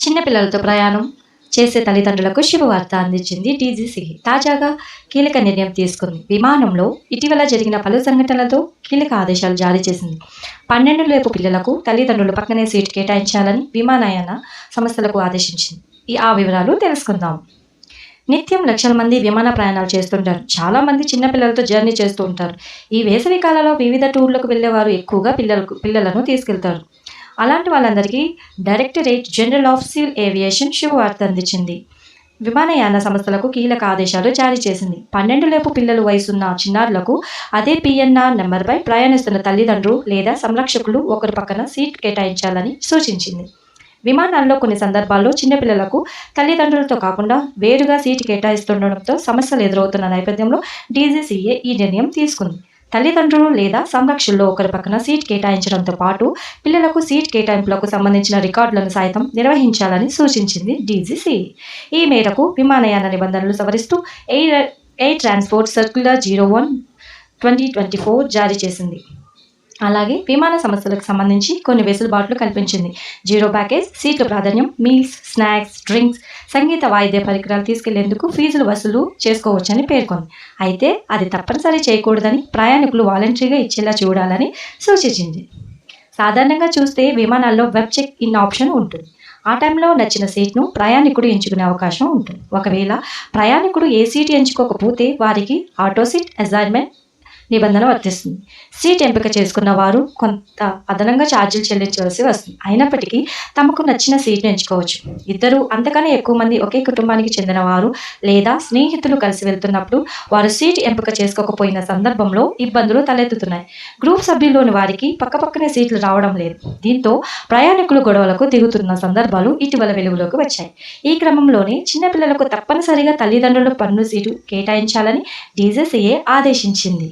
చిన్నపిల్లలతో ప్రయాణం చేసే తల్లిదండ్రులకు శుభవార్త అందించింది డీజీసీ. తాజాగా కీలక నిర్ణయం తీసుకుంది. విమానంలో ఇటీవల జరిగిన పలు సంఘటనలతో కీలక ఆదేశాలు జారీ చేసింది. 12 లోపు పిల్లలకు తల్లిదండ్రులు పక్కనే సీటు కేటాయించాలని విమానయాన సంస్థలకు ఆదేశించింది. ఆ వివరాలు తెలుసుకుందాం. నిత్యం లక్షల మంది విమాన ప్రయాణాలు చేస్తుంటారు. చాలామంది చిన్నపిల్లలతో జర్నీ చేస్తూ ఉంటారు. ఈ వేసవి కాలంలో వివిధ టూర్లకు వెళ్ళేవారు ఎక్కువగా పిల్లలను తీసుకెళ్తారు. అలాంటి వాళ్ళందరికీ directorate general of civil aviation శుభవార్త అందించింది. విమానయాన సంస్థలకు కీలక ఆదేశాలు జారీ చేసింది. 12 లోపు పిల్లలు వయసున్న చిన్నారులకు అదే పిఎన్ఆర్ నెంబర్పై ప్రయాణిస్తున్న తల్లిదండ్రులు లేదా సంరక్షకులు ఒకరి పక్కన సీట్ కేటాయించాలని సూచించింది. విమానాల్లో కొన్ని సందర్భాల్లో చిన్నపిల్లలకు తల్లిదండ్రులతో కాకుండా వేరుగా సీటు కేటాయిస్తుండడంతో సమస్యలు ఎదురవుతున్న నేపథ్యంలో డీజీసీఏ ఈ నిర్ణయం తీసుకుంది. తల్లిదండ్రులు లేదా సంరక్షకుల్లో ఒకరి పక్కన సీట్ కేటాయించడంతో పాటు పిల్లలకు సీట్ కేటాయింపులకు సంబంధించిన రికార్డులను సైతం నిర్వహించాలని సూచించింది డీజీసీ. ఈ మేరకు విమానయాన నిబంధనలు సవరిస్తూ ఎయిర్ ట్రాన్స్పోర్ట్ సర్క్యులర్ 01/2024 జారీ చేసింది. అలాగే విమాన సంస్థలకు సంబంధించి కొన్ని వెసులుబాట్లు కల్పించింది. 0 ప్యాకేజ్, సీట్ల ప్రాధాన్యం, మీల్స్, స్నాక్స్, డ్రింక్స్, సంగీత వాయిద్య పరికరాలు తీసుకెళ్లేందుకు ఫీజులు వసూలు చేసుకోవచ్చని పేర్కొంది. అయితే అది తప్పనిసరి చేయకూడదని, ప్రయాణికులు వాలంటరీగా ఇచ్చేలా చూడాలని సూచించింది. సాధారణంగా చూస్తే విమానాల్లో వెబ్ చెక్ ఇన్ ఆప్షన్ ఉంటుంది. ఆ టైంలో నచ్చిన సీట్ను ప్రయాణికుడు ఎంచుకునే అవకాశం ఉంటుంది. ఒకవేళ ప్రయాణికుడు ఏ సీటు ఎంచుకోకపోతే వారికి ఆటో సీట్ అసైన్మెంట్ నిబంధన వర్తిస్తుంది. సీట్ ఎంపిక చేసుకున్న వారు కొంత అదనంగా ఛార్జీలు చెల్లించవలసి వస్తుంది. అయినప్పటికీ తమకు నచ్చిన సీట్ను ఎంచుకోవచ్చు. 2 అంతకన్నా ఎక్కువ మంది ఒకే కుటుంబానికి చెందిన వారు లేదా స్నేహితులు కలిసి వెళ్తున్నప్పుడు వారు సీట్ ఎంపిక చేసుకోకపోయిన సందర్భంలో ఇబ్బందులు తలెత్తుతున్నాయి. గ్రూప్ సభ్యుల్లోని వారికి పక్కపక్కనే సీట్లు రావడం లేదు. దీంతో ప్రయాణికులు గొడవలకు దిగుతున్న సందర్భాలు ఇటీవల వెలుగులోకి వచ్చాయి. ఈ క్రమంలోనే చిన్నపిల్లలకు తప్పనిసరిగా తల్లిదండ్రులు పన్ను సీటు కేటాయించాలని డీజీసీఏ ఆదేశించింది.